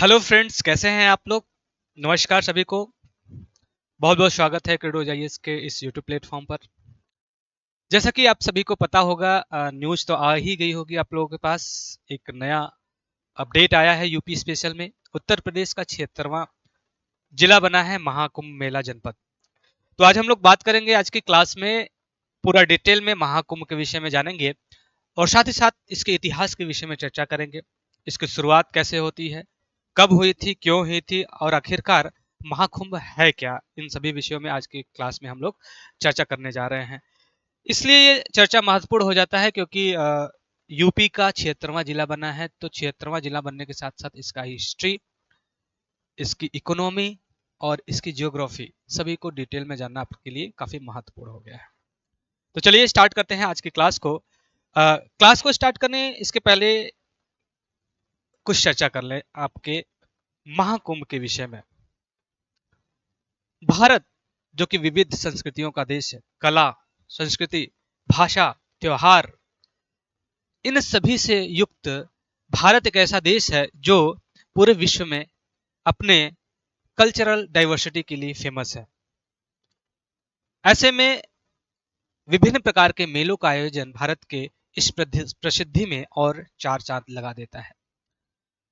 Hello friends, कैसे हैं आप लोग। नमस्कार सभी को। बहुत बहुत स्वागत है क्रीडो जाइएस के इस यूट्यूब प्लेटफॉर्म पर। जैसा कि आप सभी को पता होगा, न्यूज़ तो आ ही गई होगी आप लोगों के पास। एक नया अपडेट आया है। यूपी स्पेशल में उत्तर प्रदेश का 76वां जिला बना है महाकुंभ मेला जनपद। तो आज हम लोग बात करेंगे आज की क्लास में, पूरा डिटेल में महाकुंभ के विषय में जानेंगे और साथ ही साथ इसके इतिहास के विषय में चर्चा करेंगे। इसकी शुरुआत कैसे होती है, कब हुई थी, क्यों हुई थी और आखिरकार महाकुंभ है क्या। इन सभी विषयों में आज की क्लास में हम लोग चर्चा करने जा रहे हैं। इसलिए ये चर्चा महत्वपूर्ण हो जाता है क्योंकि यूपी का 76वां जिला बना है। तो 76वां जिला बनने के साथ साथ इसका हिस्ट्री, इसकी इकोनॉमी और इसकी जियोग्राफी सभी को डिटेल में जानना आपके लिए काफी महत्वपूर्ण हो गया है। तो चलिए स्टार्ट करते हैं आज की क्लास को। क्लास को स्टार्ट करने इसके पहले कुछ चर्चा कर लें आपके महाकुंभ के विषय में। भारत जो कि विविध संस्कृतियों का देश है, कला, संस्कृति, भाषा, त्योहार, इन सभी से युक्त भारत एक ऐसा देश है जो पूरे विश्व में अपने कल्चरल डाइवर्सिटी के लिए फेमस है। ऐसे में विभिन्न प्रकार के मेलों का आयोजन भारत के इस प्रसिद्धि में और चार चांद लगा देता है।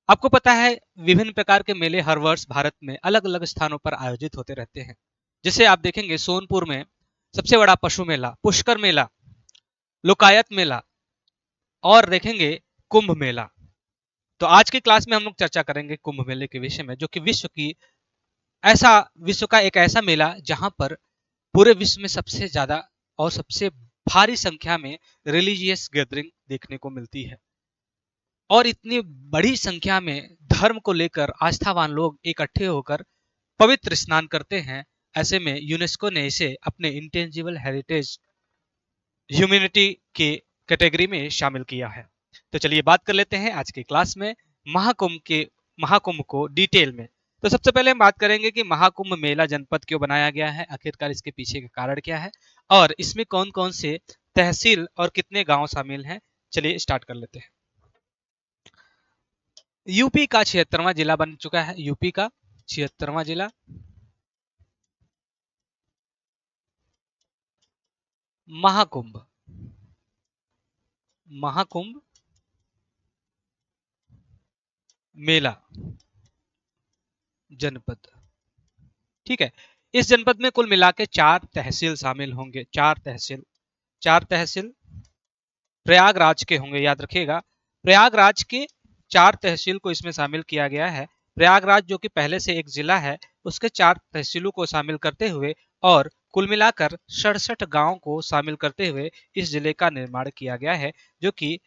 आपको पता है, विभिन्न प्रकार के मेले हर वर्ष भारत में अलग अलग स्थानों पर आयोजित होते रहते हैं। जैसे आप देखेंगे सोनपुर में सबसे बड़ा पशु मेला, पुष्कर मेला, लोकायत मेला और देखेंगे कुंभ मेला। तो आज की क्लास में हम लोग चर्चा करेंगे कुंभ मेले के विषय में, जो कि विश्व का एक ऐसा मेला जहां पर पूरे विश्व में सबसे ज्यादा और सबसे भारी संख्या में रिलीजियस गैदरिंग देखने को मिलती है। और इतनी बड़ी संख्या में धर्म को लेकर आस्थावान लोग इकट्ठे होकर पवित्र स्नान करते हैं। ऐसे में यूनेस्को ने इसे अपने इंटेंजिबल हेरिटेज ह्यूमैनिटी के कैटेगरी में शामिल किया है। तो चलिए बात कर लेते हैं आज की क्लास में महाकुंभ को डिटेल में। तो सबसे पहले हम बात करेंगे कि महाकुंभ मेला जनपद क्यों बनाया गया है, आखिरकार इसके पीछे का कारण क्या है और इसमें कौन कौन से तहसील और कितने गांव शामिल हैं। चलिए स्टार्ट कर लेते हैं। यूपी का 76वां जिला बन चुका है। यूपी का 76वां जिला महाकुंभ महाकुंभ मेला जनपद, ठीक है। इस जनपद में कुल मिला के 4 तहसील शामिल होंगे। 4 तहसील, 4 तहसील प्रयागराज के होंगे, याद रखिएगा। प्रयागराज के 4 तहसील को इसमें शामिल किया गया है। प्रयागराज जो कि पहले से एक जिला है, उसके 4 तहसीलों को शामिल करते हुए और कुल मिलाकर 67 गांव को शामिल करते हुए इस जिले का निर्माण किया गया है, जो कि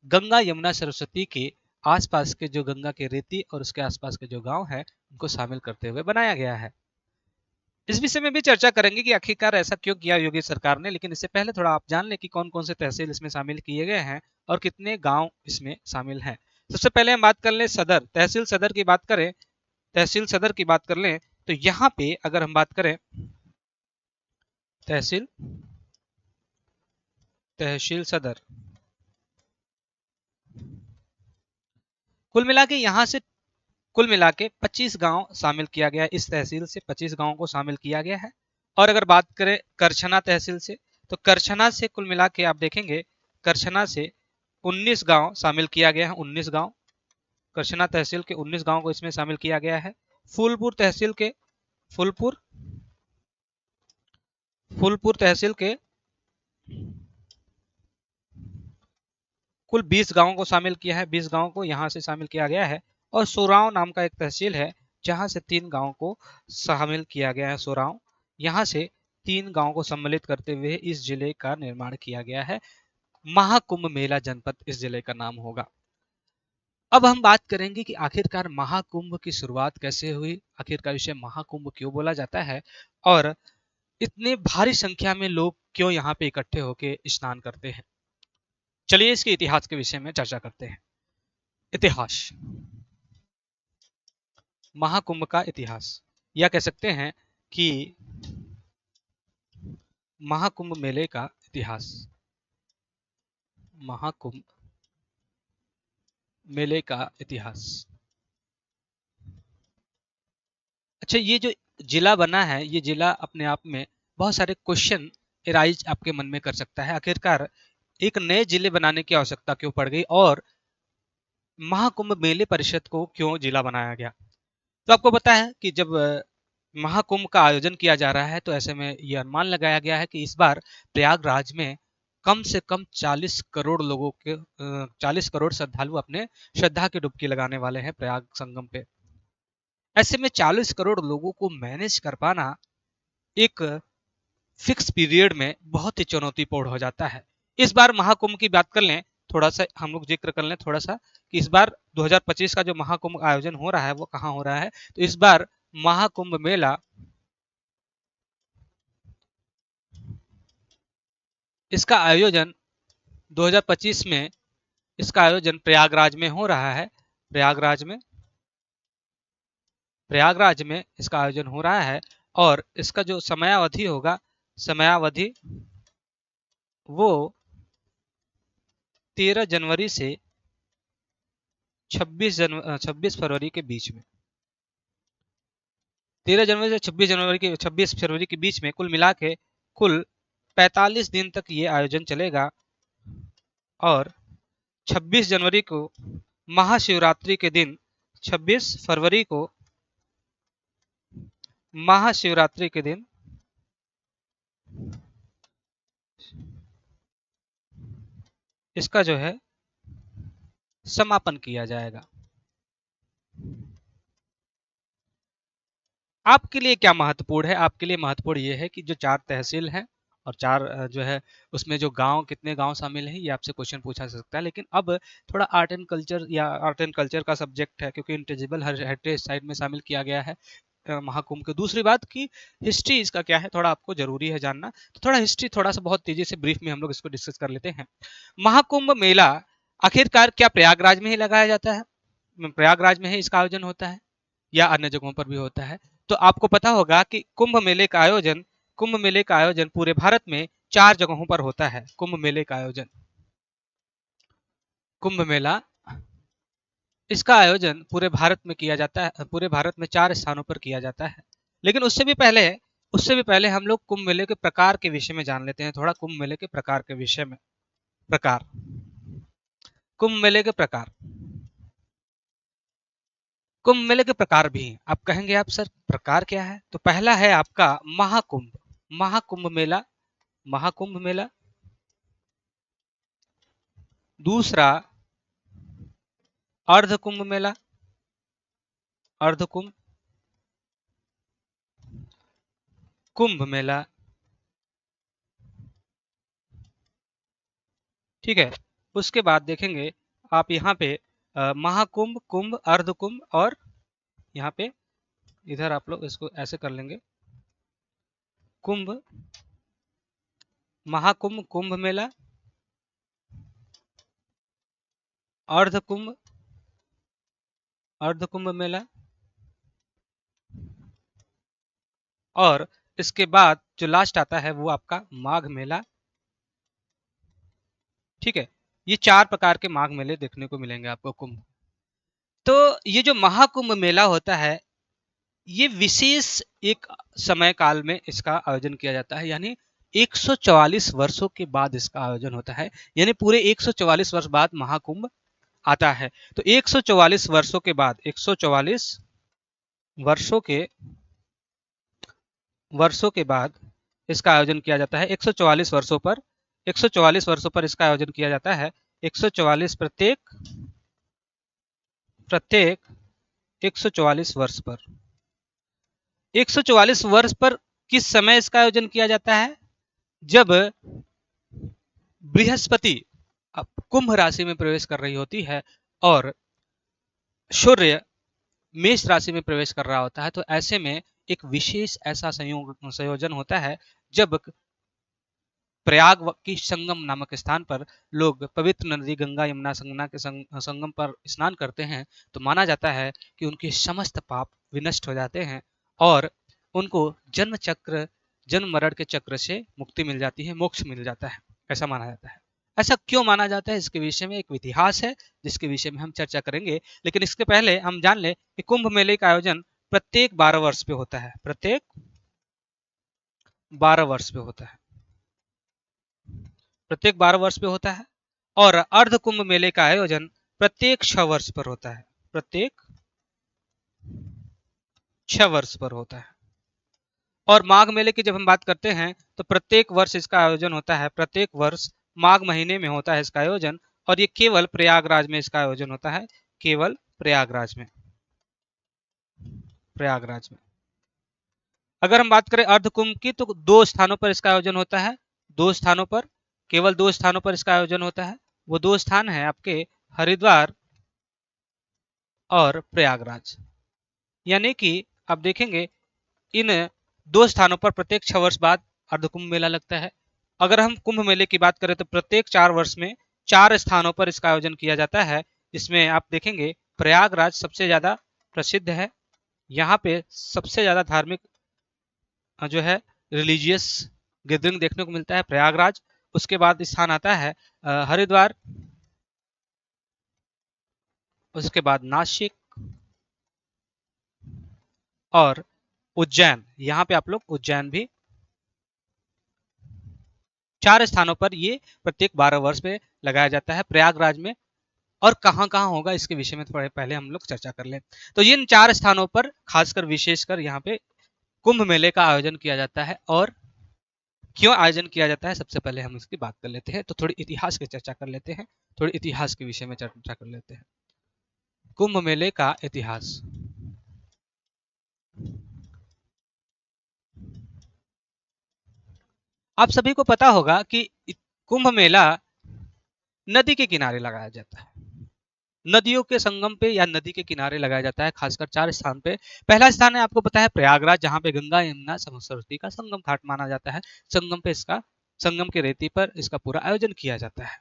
गंगा यमुना सरस्वती के आसपास के जो गंगा के रेती और उसके आसपास के जो गांव है उनको शामिल करते हुए बनाया गया है। इस विषय में भी चर्चा करेंगे कि आखिरकार ऐसा क्यों किया योगी सरकार ने, लेकिन इससे पहले थोड़ा आप जान लें कि कौन कौन से तहसील इसमें शामिल किए गए हैं और कितने गांव इसमें शामिल हैं। सबसे पहले हम बात कर लें सदर तहसील सदर की बात करें। तहसील सदर की बात कर लें तो यहाँ पे अगर हम बात करें तहसील तहसील सदर, कुल मिला के यहाँ से कुल मिला के 25 गांव शामिल किया गया है। इस तहसील से 25 गांवों को शामिल किया गया है। और अगर बात करें करछना तहसील से, तो करछना से कुल मिला के आप देखेंगे करछना से 19 गांव शामिल किया गया है। 19 गांव, करछना तहसील के 19 गांव को इसमें शामिल किया गया है। फूलपुर तहसील के फूलपुर फूलपुर तहसील के कुल 20 गांवों को शामिल किया है। 20 गांवों को यहाँ से शामिल किया गया है। और सोराव नाम का एक तहसील है जहां से 3 गांवों को शामिल किया गया है। सोराव, यहाँ से 3 गांवों को सम्मिलित करते हुए इस जिले का निर्माण किया गया है। महाकुंभ मेला जनपद इस जिले का नाम होगा। अब हम बात करेंगे कि आखिरकार महाकुंभ की शुरुआत कैसे हुई, आखिरकार इसे महाकुंभ क्यों बोला जाता है और इतने भारी संख्या में लोग क्यों यहाँ पे इकट्ठे होकर स्नान करते हैं। चलिए इसके इतिहास के विषय में चर्चा करते हैं। इतिहास, महाकुंभ का इतिहास, या कह सकते हैं कि महाकुंभ मेले का इतिहास। महाकुंभ मेले का इतिहास अच्छा, ये जो जिला बना है, ये जिला अपने आप में बहुत सारे क्वेश्चन एराइज आपके मन में कर सकता है। आखिरकार एक नए जिले बनाने की आवश्यकता क्यों पड़ गई और महाकुंभ मेले परिषद को क्यों जिला बनाया गया? तो आपको पता है कि जब महाकुंभ का आयोजन किया जा रहा है तो ऐसे में ये अनुमान लगाया गया है कि इस बार प्रयागराज में कम से कम 40 करोड़ लोगों के 40 करोड़ श्रद्धालु अपने श्रद्धा की डुबकी लगाने वाले हैं प्रयाग संगम पे। ऐसे में 40 करोड़ लोगों को मैनेज कर पाना एक फिक्स पीरियड में बहुत ही चुनौतीपूर्ण हो जाता है। इस बार महाकुंभ की बात कर लें, थोड़ा सा हम लोग जिक्र कर लें थोड़ा सा कि इस बार 2025 का जो महाकुंभ आयोजन हो रहा है वो कहाँ हो रहा है। तो इस बार महाकुंभ मेला इसका आयोजन 2025 में इसका आयोजन प्रयागराज में हो रहा है। प्रयागराज में इसका आयोजन हो रहा है और इसका जो समयावधि होगा, समयावधि वो 13 जनवरी से 26 फरवरी के बीच में, 13 जनवरी से 26 फरवरी के बीच में कुल मिला के कुल 45 दिन तक ये आयोजन चलेगा। और 26 जनवरी को महाशिवरात्रि के दिन, 26 फरवरी को महाशिवरात्रि के दिन इसका जो है समापन किया जाएगा। आपके लिए क्या महत्वपूर्ण है? आपके लिए महत्वपूर्ण ये है कि जो 4 तहसील हैं और 4 जो है उसमें जो गांव, कितने गांव शामिल हैं, ये आपसे क्वेश्चन पूछा जा सकता है। लेकिन अब थोड़ा आर्ट एंड कल्चर या आर्ट एंड कल्चर का सब्जेक्ट है क्योंकि इंटेजिबल हेरिटेज साइट में शामिल किया गया है महाकुंभ के। दूसरी बात की हिस्ट्री इसका क्या है, थोड़ा आपको जरूरी है जानना। तो थोड़ा हिस्ट्री थोड़ा सा बहुत तेजी से ब्रीफ में हम लोग इसको डिस्कस कर लेते हैं। महाकुंभ मेला आखिरकार क्या प्रयागराज में ही लगाया जाता है, प्रयागराज में ही इसका आयोजन होता है या अन्य जगहों पर भी होता है? तो आपको पता होगा कि कुंभ मेले का आयोजन पूरे भारत में 4 जगहों पर होता है। कुंभ मेले का आयोजन, कुंभ मेला इसका आयोजन पूरे भारत में किया जाता है, पूरे भारत में 4 स्थानों पर किया जाता है। लेकिन उससे भी पहले हम लोग कुंभ मेले के प्रकार के विषय में जान लेते हैं, थोड़ा कुंभ मेले के प्रकार के विषय में। प्रकार, कुंभ मेले के प्रकार, कुंभ मेले के प्रकार भी हैं। आप कहेंगे आप सर प्रकार क्या है? तो पहला है आपका महाकुंभ, महाकुंभ मेला, महाकुंभ मेला। दूसरा अर्धकुंभ मेला, अर्धकुंभ, कुंभ मेला। ठीक है, उसके बाद देखेंगे आप यहाँ पे महाकुंभ, कुंभ, अर्धकुंभ और यहाँ पे इधर आप लोग इसको ऐसे कर लेंगे, कुंभ, महाकुंभ, कुंभ मेला, अर्धकुंभ, अर्धकुंभ मेला और इसके बाद जो लास्ट आता है वो आपका माघ मेला। ठीक है, ये 4 प्रकार के माघ मेले देखने को मिलेंगे आपको कुंभ। तो ये जो महाकुंभ मेला होता है ये विशेष एक समय काल में इसका आयोजन किया जाता है, यानी 144 वर्षों के बाद इसका आयोजन होता है। यानी पूरे 144 वर्ष बाद महाकुंभ आता है। तो 144 वर्षों के बाद, 144 वर्षों के इसका आयोजन किया जाता है। 144 वर्षों पर, 144 वर्षों पर इसका आयोजन किया जाता है। 144 प्रत्येक 144 वर्ष पर, 144 वर्ष पर किस समय इसका आयोजन किया जाता है? जब बृहस्पति कुंभ राशि में प्रवेश कर रही होती है और सूर्य मेष राशि में प्रवेश कर रहा होता है। तो ऐसे में एक विशेष ऐसा संयोजन होता है जब प्रयाग की संगम नामक स्थान पर लोग पवित्र नदी गंगा यमुना संगना के संगम पर स्नान करते हैं। तो माना जाता है कि उनके समस्त पाप विनष्ट हो जाते हैं और उनको जन्म मरण के चक्र से मुक्ति मिल जाती है, मोक्ष मिल जाता है, ऐसा माना जाता है। ऐसा क्यों माना जाता है, इसके विषय में एक इतिहास है जिसके विषय में हम चर्चा करेंगे। लेकिन इसके पहले हम जान ले कि कुंभ मेले का आयोजन प्रत्येक 12 वर्ष पे होता है, प्रत्येक 12 वर्ष पे होता है, प्रत्येक 12 वर्ष पे होता है। और अर्ध कुंभ मेले का आयोजन प्रत्येक 6 वर्ष पर होता है, प्रत्येक 6 वर्ष पर होता है। और माघ मेले की जब हम बात करते हैं तो प्रत्येक वर्ष इसका आयोजन होता है, प्रत्येक वर्ष माघ महीने में होता है इसका आयोजन। और ये केवल प्रयागराज में इसका आयोजन होता है, केवल प्रयागराज में, प्रयागराज में। अगर हम बात करें अर्धकुंभ की तो 2 स्थानों पर इसका आयोजन होता है, 2 स्थानों पर, केवल 2 स्थानों पर इसका आयोजन होता है। वो 2 स्थान है आपके हरिद्वार और प्रयागराज। यानी कि आप देखेंगे इन 2 स्थानों पर प्रत्येक 6 वर्ष बाद अर्धकुंभ मेला लगता है। अगर हम कुंभ मेले की बात करें तो प्रत्येक 4 वर्ष में 4 स्थानों पर इसका आयोजन किया जाता है, जिसमें आप देखेंगे प्रयागराज सबसे ज्यादा प्रसिद्ध है। यहाँ पे सबसे ज्यादा धार्मिक जो है रिलीजियस गैदरिंग देखने को मिलता है, प्रयागराज। उसके बाद स्थान आता है हरिद्वार, उसके बाद नासिक और उज्जैन। यहाँ पे आप लोग उज्जैन भी, 4 स्थानों पर ये प्रत्येक 12 वर्ष पे लगाया जाता है प्रयागराज में। और कहाँ कहाँ होगा इसके विषय में थोड़ा पहले हम लोग चर्चा कर लें। तो इन 4 स्थानों पर खासकर विशेषकर यहाँ पे कुंभ मेले का आयोजन किया जाता है। और क्यों आयोजन किया जाता है सबसे पहले हम इसकी बात कर लेते हैं। तो थोड़ी इतिहास की चर्चा कर लेते हैं, थोड़ी इतिहास के विषय में चर्चा कर लेते हैं। कुंभ मेले का इतिहास। आप सभी को पता होगा कि कुंभ मेला नदी के किनारे लगाया जाता है, नदियों के संगम पे या नदी के किनारे लगाया जाता है, खासकर 4 स्थान पे। पहला स्थान है आपको पता है प्रयागराज, जहां पे गंगा यमुना सरस्वती का संगम घाट माना जाता है। संगम पे इसका, संगम के रेती पर इसका पूरा आयोजन किया जाता है।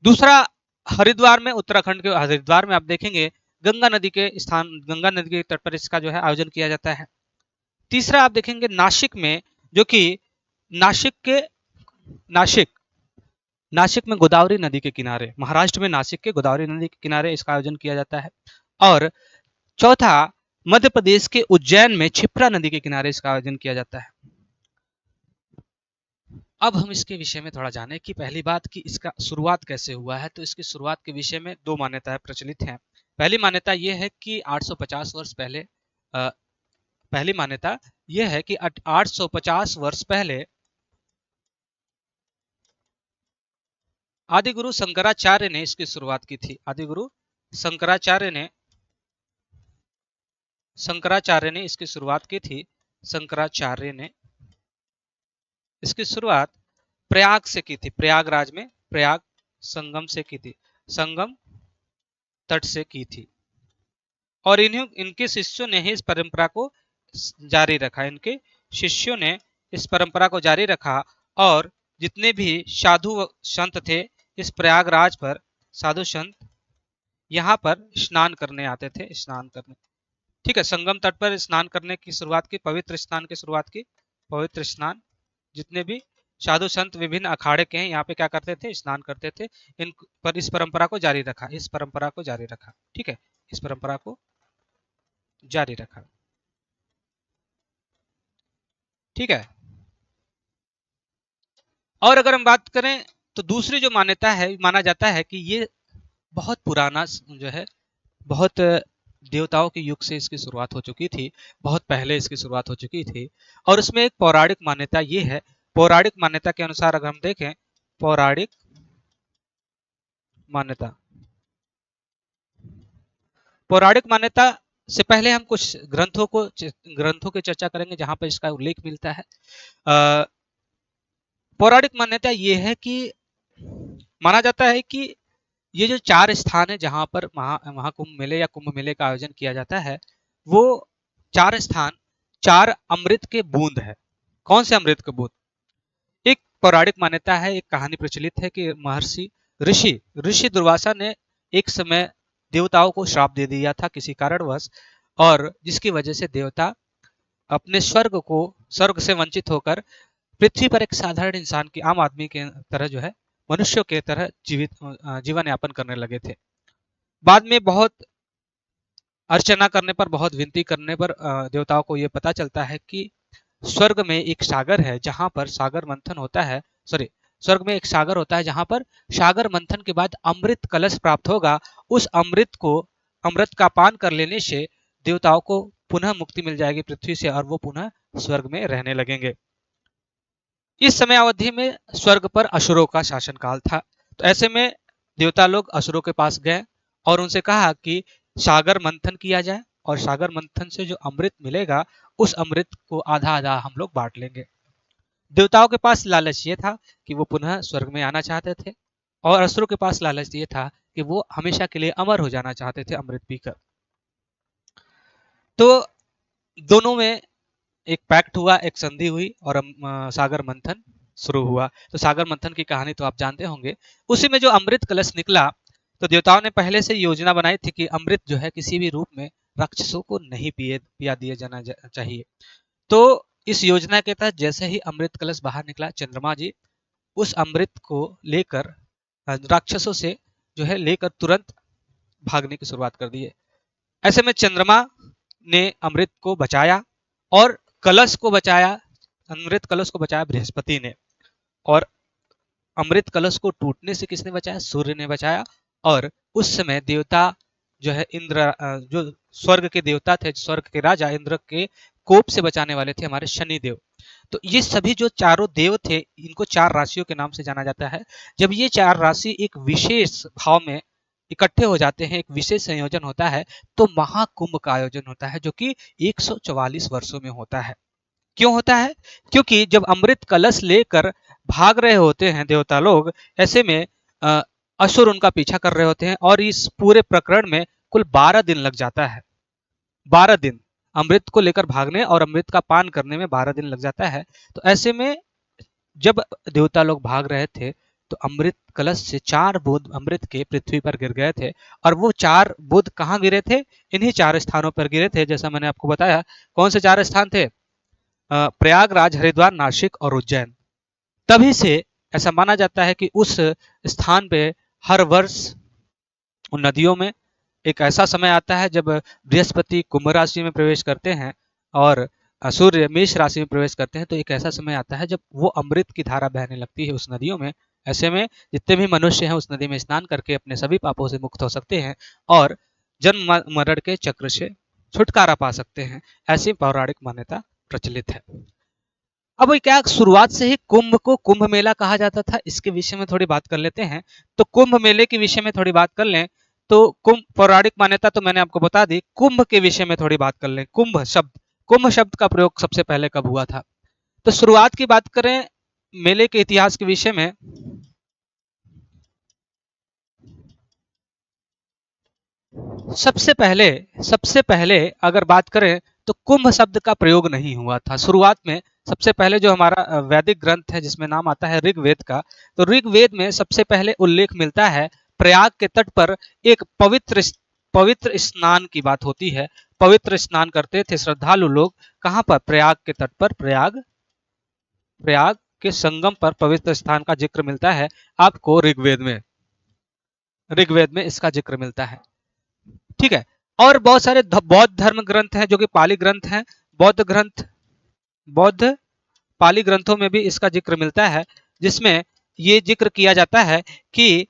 दूसरा हरिद्वार में, उत्तराखंड के हरिद्वार में आप देखेंगे गंगा नदी के स्थान, गंगा नदी के तट पर इसका जो है आयोजन किया जाता है। तीसरा आप देखेंगे नासिक में, जो कि नासिक के, नासिक, नासिक में गोदावरी नदी के किनारे, महाराष्ट्र में नासिक के गोदावरी नदी के किनारे इसका आयोजन किया जाता है। और चौथा मध्य प्रदेश के उज्जैन में क्षिप्रा नदी के किनारे इसका आयोजन किया जाता है। अब हम इसके विषय में थोड़ा जाने कि पहली बात कि इसका शुरुआत कैसे हुआ है। तो इसकी शुरुआत के विषय में 2 मान्यताएं प्रचलित हैं। पहली मान्यता यह है कि 850 वर्ष पहले, पहली मान्यता यह है कि 850 वर्ष पहले आदिगुरु शंकराचार्य ने इसकी शुरुआत की थी। आदिगुरु शंकराचार्य ने इसकी शुरुआत की थी। शंकराचार्य ने इसकी शुरुआत प्रयाग से की थी, प्रयागराज में, प्रयाग संगम से की थी, संगम तट से की थी। और इनके शिष्यों ने ही इस परंपरा को जारी रखा, इनके शिष्यों ने इस परंपरा को जारी रखा। और जितने भी साधु संत थे इस प्रयागराज पर, साधु संत यहाँ पर स्नान करने आते थे, स्नान करने, ठीक है, संगम तट पर स्नान करने की शुरुआत की, पवित्र स्नान की शुरुआत की, पवित्र स्नान। जितने भी साधु संत विभिन्न अखाड़े के हैं यहाँ पे क्या करते थे, स्नान करते थे। इन पर इस परंपरा को जारी रखा, इस परंपरा को जारी रखा, ठीक है, इस परंपरा को जारी रखा, ठीक है। और अगर हम बात करें तो दूसरी जो मान्यता है, माना जाता है कि ये बहुत पुराना जो है, बहुत देवताओं के युग से इसकी शुरुआत हो चुकी थी, बहुत पहले इसकी शुरुआत हो चुकी थी। और उसमें एक पौराणिक मान्यता ये है, पौराणिक मान्यता के अनुसार अगर हम देखें, पौराणिक मान्यता, पौराणिक मान्यता से पहले हम कुछ ग्रंथों की चर्चा करेंगे जहां पर इसका उल्लेख मिलता है। पौराणिक मान्यता ये है कि माना जाता है कि ये जो 4 स्थान है जहां पर महाकुंभ मेले या कुंभ मेले का आयोजन किया जाता है, वो 4 स्थान 4 अमृत के बूंद है। कौन से अमृत के बूंद? एक पौराणिक मान्यता है, एक कहानी प्रचलित है कि महर्षि ऋषि दुर्वासा ने एक समय देवताओं को श्राप दे दिया था किसी कारणवश, और जिसकी वजह से देवता अपने स्वर्ग से वंचित होकर पृथ्वी पर एक साधारण इंसान की, आम आदमी के तरह जो है, मनुष्यों के तरह जीवन यापन करने लगे थे। बाद में बहुत अर्चना करने पर, बहुत विनती करने पर देवताओं को ये पता चलता है कि स्वर्ग में एक सागर है जहां पर सागर मंथन होता है। सॉरी, स्वर्ग में एक सागर होता है जहां पर सागर मंथन के बाद अमृत कलश प्राप्त होगा। उस अमृत का पान कर लेने से देवताओं को पुनः मुक्ति मिल जाएगी पृथ्वी से और वो पुनः स्वर्ग में रहने लगेंगे। इस समय अवधि में स्वर्ग पर असुरों का शासन काल था। तो ऐसे में देवता लोग असुरों के पास गए और उनसे कहा कि सागर मंथन किया जाए और सागर मंथन से जो अमृत मिलेगा उस अमृत को आधा आधा हम लोग बांट लेंगे। देवताओं के पास लालच ये था कि वो पुनः स्वर्ग में आना चाहते थे और असुरों के पास लालच ये था कि वो हमेशा के लिए अमर हो जाना चाहते थे अमृत पीकर। तो दोनों में एक पैक्ट हुआ, एक संधि हुई और सागर मंथन शुरू हुआ। तो सागर मंथन की कहानी तो आप जानते होंगे। उसी में जो अमृत कलश निकला, तो देवताओं ने पहले से योजना बनाई थी कि अमृत जो है किसी भी रूप में राक्षसों को नहीं पिया दिया जाना चाहिए। तो इस योजना के तहत जैसे ही अमृत कलश बाहर निकला, चंद्रमा जी उस अमृत को लेकर राक्षसों से जो है लेकर तुरंत भागने की शुरुआत कर दी है। ऐसे में चंद्रमा ने अमृत को बचाया और कलश को बचाया, अमृत कलश को बचाया बृहस्पति ने। और अमृत कलश को टूटने से किसने बचाया? सूर्य ने बचाया। और उस समय देवता जो है इंद्र, जो स्वर्ग के देवता थे, स्वर्ग के राजा इंद्र के कोप से बचाने वाले थे हमारे शनि देव। तो ये सभी जो चारों देव थे, इनको चार राशियों के नाम से जाना जाता है। जब ये चार राशि एक विशेष भाव में इकट्ठे हो जाते हैं, एक विशेष संयोजन होता है, तो महाकुंभ का आयोजन होता है जो कि 144 वर्षों में होता है। क्यों होता है? क्योंकि जब अमृत कलश लेकर भाग रहे होते हैं देवता लोग, ऐसे में असुर उनका पीछा कर रहे होते हैं और इस पूरे प्रकरण में कुल 12 दिन लग जाता है। 12 दिन अमृत को लेकर भागने और अमृत का पान करने में 12 दिन लग जाता है। तो ऐसे में जब देवता लोग भाग रहे थे तो अमृत कलश से 4 बूंद अमृत के पृथ्वी पर गिर गए थे। और वो 4 बूंद कहाँ गिरे थे? इन्हीं 4 स्थानों पर गिरे थे, जैसा मैंने आपको बताया। कौन से 4 स्थान थे? प्रयागराज, हरिद्वार, नासिक और उज्जैन। तभी से ऐसा माना जाता है कि उस स्थान पे हर वर्ष उन नदियों में एक ऐसा समय आता है जब बृहस्पति कुंभ राशि में प्रवेश करते हैं और सूर्य मेष राशि में प्रवेश करते हैं। तो एक ऐसा समय आता है जब वो अमृत की धारा बहने लगती है उस नदियों में। ऐसे में जितने भी मनुष्य हैं उस नदी में स्नान करके अपने सभी पापों से मुक्त हो सकते हैं और जन्म मरण के चक्र से छुटकारा पा सकते हैं। ऐसी पौराणिक मान्यता प्रचलित है। अब क्या शुरुआत से ही कुंभ को कुंभ मेला कहा जाता था, इसके विषय में थोड़ी बात कर लेते हैं। तो कुंभ मेले के विषय में थोड़ी बात कर लें। तो कुंभ पौराणिक मान्यता तो मैंने आपको बता दी, कुंभ के विषय में थोड़ी बात कर लें। कुंभ शब्द का प्रयोग सबसे पहले कब हुआ था? तो शुरुआत की बात करें मेले के इतिहास के विषय में, सबसे पहले अगर बात करें तो कुंभ शब्द का प्रयोग नहीं हुआ था शुरुआत में। सबसे पहले जो हमारा वैदिक ग्रंथ है जिसमें नाम आता है ऋग्वेद का, तो ऋग्वेद में सबसे पहले उल्लेख मिलता है प्रयाग के तट पर एक पवित्र स्नान की बात होती है। पवित्र स्नान करते थे श्रद्धालु लोग। कहां पर? प्रयाग के तट पर। प्रयाग के संगम पर पवित्र स्थान का जिक्र मिलता है आपको ऋग्वेद में इसका जिक्र मिलता है। ठीक है। और बहुत सारे बौद्ध धर्म ग्रंथ हैं जो कि पाली ग्रंथ हैं। बौद्ध पाली ग्रंथों में भी इसका जिक्र मिलता है, जिसमें ये जिक्र किया जाता है कि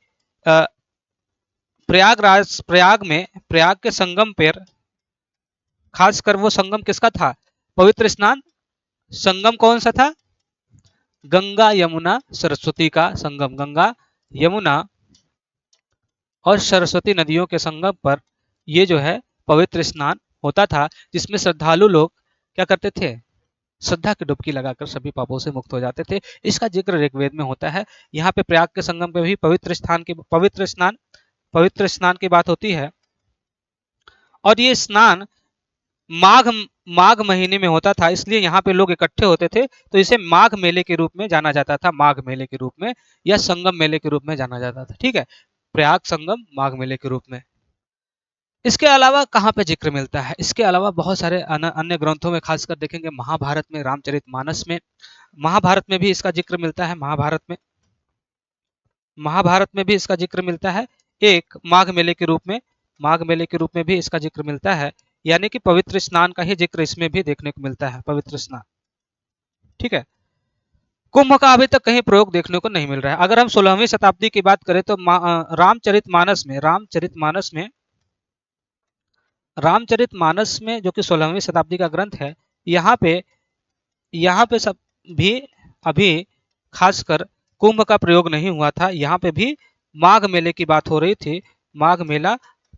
प्रयाग के संगम पर, खासकर वो संगम किसका था? पवित्र स्नान संगम कौन सा था? गंगा यमुना सरस्वती का संगम। गंगा यमुना और सरस्वती नदियों के संगम पर ये जो है पवित्र स्नान होता था, जिसमें श्रद्धालु लोग क्या करते थे? श्रद्धा की डुबकी लगाकर सभी पापों से मुक्त हो जाते थे। इसका जिक्र ऋग्वेद में होता है। यहाँ पे प्रयाग के संगम पे भी पवित्र स्नान की बात होती है। और ये स्नान माघ माघ महीने में होता था, इसलिए यहाँ पे लोग इकट्ठे होते थे, तो इसे माघ मेले के रूप में जाना जाता था, माघ मेले के रूप में या संगम मेले के रूप में जाना जाता था। ठीक है, प्रयाग संगम माघ मेले के रूप में। इसके अलावा कहाँ पे जिक्र मिलता है? इसके अलावा बहुत सारे अन्य ग्रंथों में, खासकर देखेंगे महाभारत में, रामचरितमानस में, महाभारत में भी इसका जिक्र मिलता है। महाभारत में भी इसका जिक्र मिलता है एक माघ मेले के रूप में। माघ मेले के रूप में भी इसका जिक्र मिलता है, यानी कि पवित्र स्नान का ही जिक्र इसमें भी देखने को मिलता है, पवित्र स्नान। ठीक है, कुंभ का अभी तक कहीं प्रयोग देखने को नहीं मिल रहा है। अगर हम 16वीं शताब्दी की बात करें तो रामचरितमानस में जो कि 16वीं शताब्दी का ग्रंथ है, यहाँ पे सब भी अभी खासकर कुंभ का प्रयोग नहीं हुआ था। यहाँ पे भी माघ मेले की बात हो रही थी। माघ मेला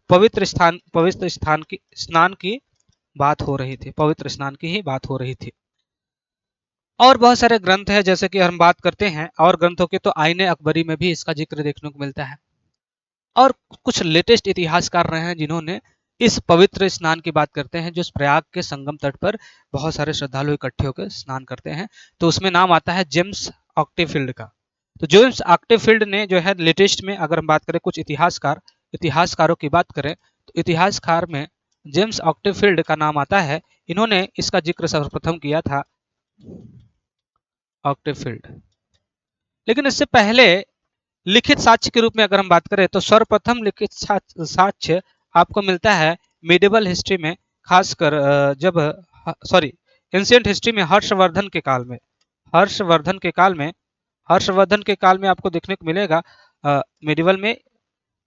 पवित्र स्नान की बात हो रही थी, पवित्र स्नान की ही बात हो रही थी। और बहुत सारे ग्रंथ हैं, जैसे कि हम बात करते हैं और ग्रंथों के, तो आईने अकबरी में भी इसका जिक्र देखने को मिलता है। और कुछ लेटेस्ट इतिहासकार रहे हैं जिन्होंने इस पवित्र स्नान की बात करते हैं, जो प्रयाग के संगम तट पर बहुत सारे श्रद्धालु इकट्ठे होकर स्नान करते हैं। तो उसमें नाम आता है जेम्स ऑक्टेफील्ड का। तो जेम्स ऑक्टेफील्ड ने जो है लेटेस्ट में, अगर हम बात करें कुछ इतिहासकारों की बात करें, तो इतिहासकार में जेम्स ऑक्टेफील्ड का नाम आता है। इन्होंने इसका जिक्र सर्वप्रथम किया था, ऑक्टेफील्ड। लेकिन इससे पहले लिखित साक्ष्य के रूप में अगर हम बात करें तो सर्वप्रथम लिखित साक्ष्य आपको मिलता है मिडिवल हिस्ट्री में, खासकर एंशिएंट हिस्ट्री में हर्षवर्धन के काल में। हर्षवर्धन के काल में आपको देखने को मिलेगा मिडिवल में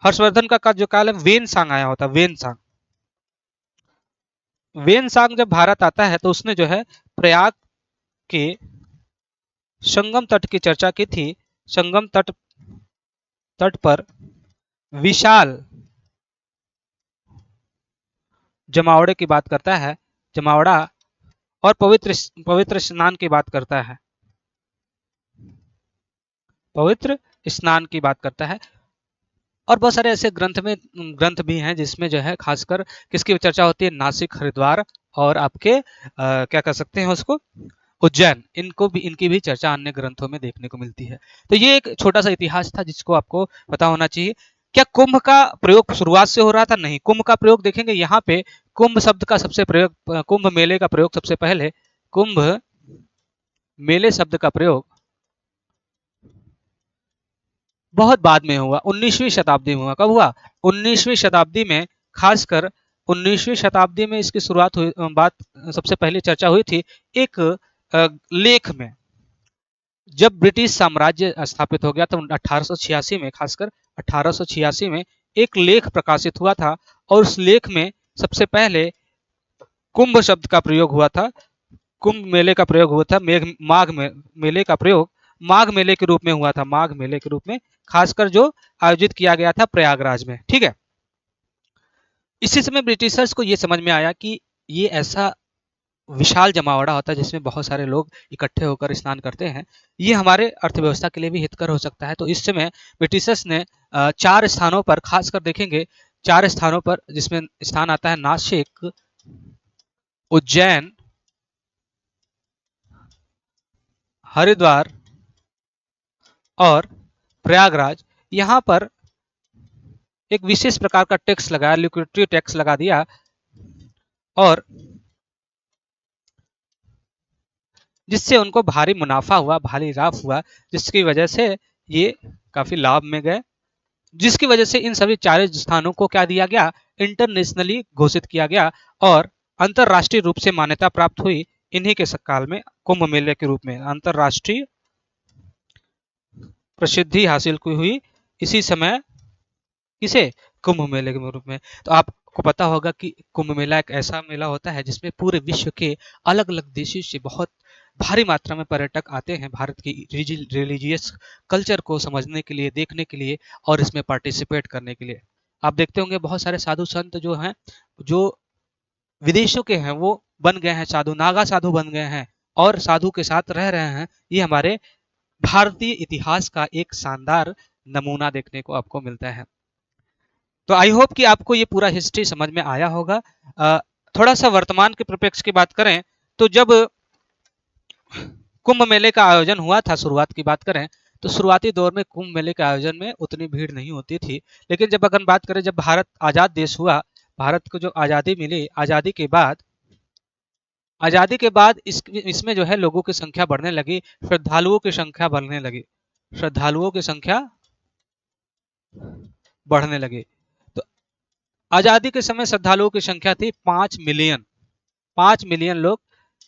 हर्षवर्धन का जो काल है, वेन सांग आया होता। वेन सांग जब भारत आता है तो उसने जो है प्रयाग के संगम तट की चर्चा की थी। संगम तट पर विशाल जमावड़े की बात करता है, जमावड़ा, और पवित्र स्नान की बात करता है, पवित्र स्नान की बात करता है। और बहुत सारे ऐसे ग्रंथ भी हैं जिसमें जो है खासकर किसकी चर्चा होती है, नासिक, हरिद्वार और आपके क्या कह सकते हैं उसको, उज्जैन। इनकी भी चर्चा अन्य ग्रंथों में देखने को मिलती है। तो ये एक छोटा सा इतिहास था जिसको आपको पता होना चाहिए। क्या कुंभ का प्रयोग शुरुआत से हो रहा था? नहीं, कुंभ का प्रयोग देखेंगे यहाँ पे कुंभ शब्द का सबसे प्रयोग, कुंभ मेले का प्रयोग सबसे पहले, कुंभ मेले शब्द का प्रयोग बहुत बाद में हुआ, 19वीं शताब्दी में हुआ। कब हुआ? 19वीं शताब्दी में। खासकर 19वीं शताब्दी में इसकी शुरुआत हुई, बात सबसे पहले चर्चा हुई थी एक लेख में। जब ब्रिटिश साम्राज्य स्थापित हो गया तो 1886 में, खासकर 1886 में एक लेख प्रकाशित हुआ था और उस लेख में सबसे पहले कुंभ शब्द का प्रयोग हुआ था, कुंभ मेले का प्रयोग हुआ था। मेले का प्रयोग माघ मेले के रूप में हुआ था, माघ मेले के रूप में, खासकर जो आयोजित किया गया था प्रयागराज में। ठीक है, इसी समय ब्रिटिशर्स को यह समझ में आया कि ये ऐसा विशाल जमावड़ा होता है जिसमें बहुत सारे लोग इकट्ठे होकर स्नान करते हैं, ये हमारे अर्थव्यवस्था के लिए भी हितकर हो सकता है। तो इस समय ब्रिटिशर्स ने 4 स्थानों पर, खासकर देखेंगे 4 स्थानों पर, जिसमें स्थान आता है नासिक, उज्जैन, हरिद्वार और प्रयागराज, यहां पर एक विशेष प्रकार का टैक्स लगाया, लिक्विडिटी टैक्स लगा दिया, और जिससे उनको भारी मुनाफा हुआ, भारी लाभ हुआ, जिसकी वजह से ये काफी लाभ में गए, जिसकी वजह से इन सभी 4 स्थानों को क्या दिया गया, इंटरनेशनली घोषित किया गया और अंतरराष्ट्रीय रूप से मान्यता प्राप्त हुई। इन्हीं के काल में कुंभ मेले के रूप में अंतरराष्ट्रीय प्रसिद्धि हासिल हुई इसी समय, किसे, कुंभ मेले के रूप में। तो आपको पता होगा कि कुंभ मेला एक ऐसा मेला होता है जिसमें पूरे विश्व के अलग अलग देशों से बहुत भारी मात्रा में पर्यटक आते हैं भारत की रिलीजियस कल्चर को समझने के लिए, देखने के लिए और इसमें पार्टिसिपेट करने के लिए। आप देखते होंगे बहुत सारे साधु संत जो हैं, जो विदेशों के हैं, वो बन गए हैं साधु, नागा साधु बन गए हैं और साधु के साथ रह रहे हैं। ये हमारे भारतीय इतिहास का एक शानदार नमूना देखने को आपको मिलता है। तो आई होप कि आपको ये पूरा हिस्ट्री समझ में आया होगा। थोड़ा सा वर्तमान के परिप्रेक्ष्य की बात करें तो जब कुंभ मेले का आयोजन हुआ था, शुरुआत की बात करें तो शुरुआती दौर में कुंभ मेले के आयोजन में उतनी भीड़ नहीं होती थी। लेकिन जब अगर बात करें, जब भारत आजाद देश हुआ, भारत को जो आजादी मिली, आजादी के बाद इसमें जो है लोगों की संख्या बढ़ने लगी, श्रद्धालुओं की संख्या बढ़ने लगी, श्रद्धालुओं की संख्या बढ़ने लगी। तो आजादी के समय श्रद्धालुओं की संख्या थी 5 मिलियन। 5 मिलियन लोग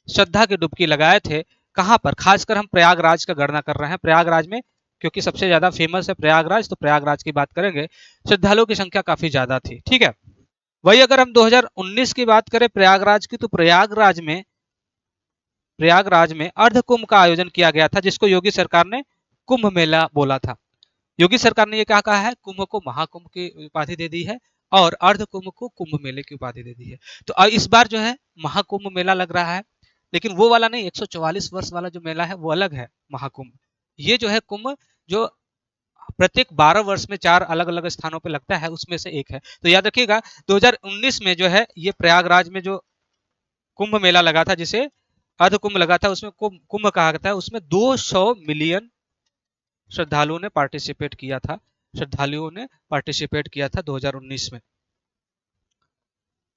श्रद्धा की डुबकी लगाए थे। कहां पर? खासकर हम प्रयागराज का गणना कर रहे हैं। प्रयागराज में, क्योंकि सबसे ज्यादा फेमस है प्रयागराज, तो प्रयागराज की बात करेंगे। श्रद्धालुओं की संख्या काफी ज्यादा थी। ठीक है। वही अगर हम 2019 की बात करें प्रयागराज की, तो प्रयागराज में अर्ध कुंभ का आयोजन किया गया था, जिसको योगी सरकार ने कुंभ मेला बोला था। योगी सरकार ने ये क्या कहा है? कुंभ को महाकुंभ की उपाधि दे दी है और अर्ध कुंभ को कुंभ मेले की उपाधि दे दी है। तो इस बार जो है महाकुंभ मेला लग रहा है, लेकिन वो वाला नहीं, 144 वर्ष वाला जो मेला है वो अलग है महाकुंभ। ये जो है कुंभ, जो प्रत्येक 12 वर्ष में 4 अलग अलग स्थानों पे लगता है, उसमें से एक है। तो याद रखिएगा 2019 में जो है ये प्रयागराज में जो कुंभ मेला लगा था, जिसे अर्ध कुंभ लगा था, उसमें कुंभ कहा जाता है, उसमें 200 मिलियन श्रद्धालुओं ने पार्टिसिपेट किया था। श्रद्धालुओं ने पार्टिसिपेट किया था 2019 में।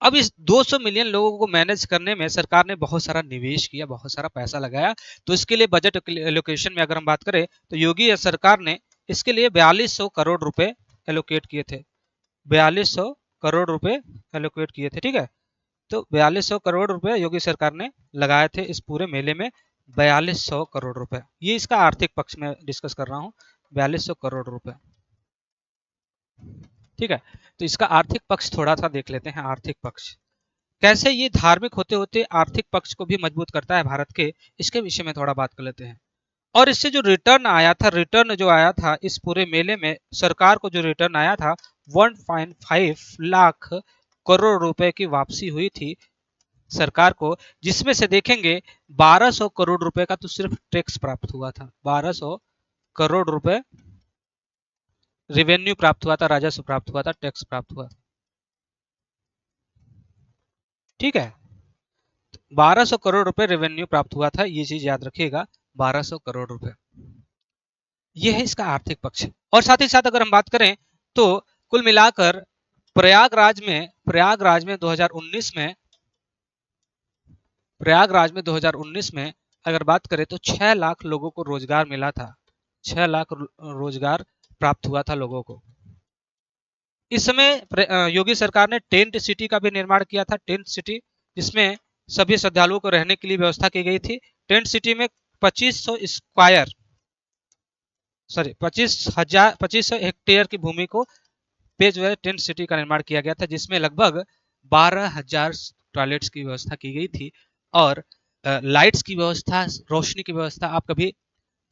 अब इस 200 मिलियन लोगों को मैनेज करने में सरकार ने बहुत सारा निवेश किया, बहुत सारा पैसा लगाया। तो इसके लिए बजट एलोकेशन में अगर हम बात करें, तो योगी सरकार ने इसके लिए 4200 करोड़ रुपए एलोकेट किए थे। 4200 करोड़ रुपए एलोकेट किए थे। ठीक है। तो 4200 करोड़ रुपए योगी सरकार ने लगाए थे इस पूरे मेले में। 4200 करोड़ रुपए, ये इसका आर्थिक पक्ष में डिस्कस कर रहा हूँ। 4200 करोड़ रुपए। ठीक है। तो इसका आर्थिक पक्ष थोड़ा सा देख लेते हैं। आर्थिक पक्ष कैसे ये धार्मिक होते होते आर्थिक पक्ष को भी मजबूत करता है भारत के, इसके विषय में थोड़ा बात कर लेते हैं। और इससे जो रिटर्न आया था, रिटर्न जो आया था इस पूरे मेले में, सरकार को जो रिटर्न आया था 1.5 लाख करोड़ रुपए की वापसी हुई थी सरकार को, जिसमें से देखेंगे 1200 करोड़ रुपए का तो सिर्फ टैक्स प्राप्त हुआ था। 1200 करोड़ रुपए रेवेन्यू प्राप्त हुआ था, राजस्व प्राप्त हुआ था, टैक्स प्राप्त हुआ। ठीक है। 1200 करोड़ रुपए रेवेन्यू प्राप्त हुआ था, ये चीज याद रखिएगा। 1200 करोड़ रुपए, ये है इसका आर्थिक पक्ष। और साथ ही साथ अगर हम बात करें, तो कुल मिलाकर प्रयागराज में 2019 में अगर बात करें तो 6 लाख लोगों को रोजगार मिला था। 6 लाख रोजगार प्राप्त हुआ था लोगों को। इस समय योगी सरकार ने टेंट सिटी का भी निर्माण किया था। टेंट सिटी, जिसमें सभी श्रद्धालुओं को रहने के लिए व्यवस्था की गई थी। टेंट सिटी में 2500 हेक्टेयर की भूमि को पे जो है टेंट सिटी का निर्माण किया गया था, जिसमें लगभग 12,000 टॉयलेट्स की व्यवस्था की गई थी। और लाइट्स की व्यवस्था, रोशनी की व्यवस्था। आप कभी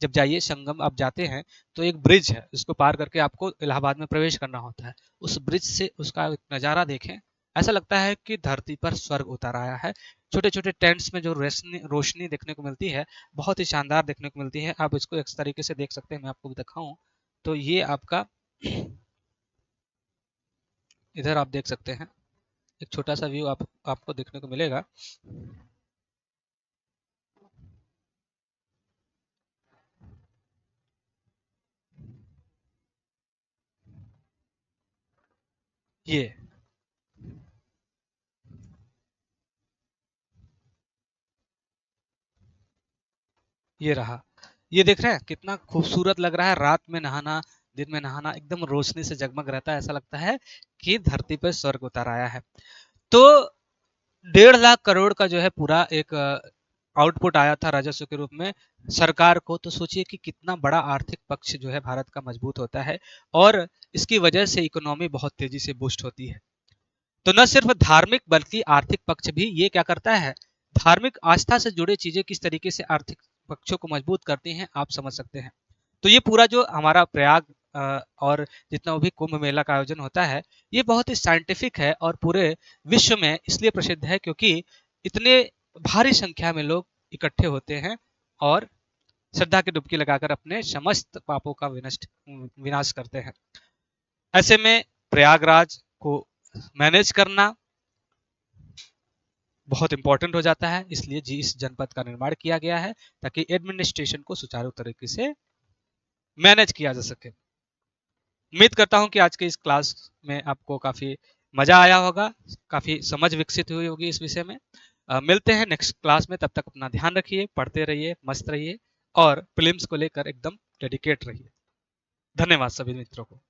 जब जाइए, संगम आप जाते हैं, तो एक ब्रिज है, उसको पार करके आपको इलाहाबाद में प्रवेश करना होता है। उस ब्रिज से उसका नज़ारा देखें, ऐसा लगता है कि धरती पर स्वर्ग उतर आया है। छोटे छोटे टेंट्स में जो रोशनी देखने को मिलती है, बहुत ही शानदार देखने को मिलती है। आप इसको इस तरीके से देख सकते हैं, मैं आपको दिखाऊं तो ये आपका इधर आप देख सकते हैं, एक छोटा सा व्यू आपको देखने को मिलेगा। ये ये रहा। ये देख रहे हैं कितना खूबसूरत लग रहा है। रात में नहाना, दिन में नहाना, एकदम रोशनी से जगमग रहता है। ऐसा लगता है कि धरती पर स्वर्ग उतर आया है। तो 1.5 लाख करोड़ का जो है पूरा एक आउटपुट आया था राजस्व के रूप में सरकार को। तो सोचिए कि कितना बड़ा आर्थिक पक्ष जो है भारत का मजबूत होता है, और इसकी वजह से इकोनॉमी बहुत तेजी से बूस्ट होती है। तो न सिर्फ धार्मिक बल्कि आर्थिक पक्ष भी ये क्या करता है, धार्मिक आस्था से जुड़े चीजें किस तरीके से आर्थिक पक्षों को मजबूत करती हैं, आप समझ सकते हैं। तो ये पूरा जो हमारा प्रयाग और जितना भी कुंभ मेला का आयोजन होता है, ये बहुत ही साइंटिफिक है और पूरे विश्व में इसलिए प्रसिद्ध है क्योंकि इतने भारी संख्या में लोग इकट्ठे होते हैं और श्रद्धा की डुबकी लगाकर अपने समस्त पापों का विनाश करते हैं। ऐसे में प्रयागराज को मैनेज करना बहुत इंपॉर्टेंट हो जाता है, इसलिए जी इस जनपद का निर्माण किया गया है ताकि एडमिनिस्ट्रेशन को सुचारू तरीके से मैनेज किया जा सके। उम्मीद करता हूं कि आज के इस क्लास में आपको काफी मजा आया होगा, काफी समझ विकसित हुई होगी इस विषय में। मिलते हैं नेक्स्ट क्लास में, तब तक अपना ध्यान रखिए, पढ़ते रहिए, मस्त रहिए और फिल्म्स को लेकर एकदम डेडिकेट रहिए। धन्यवाद सभी मित्रों को।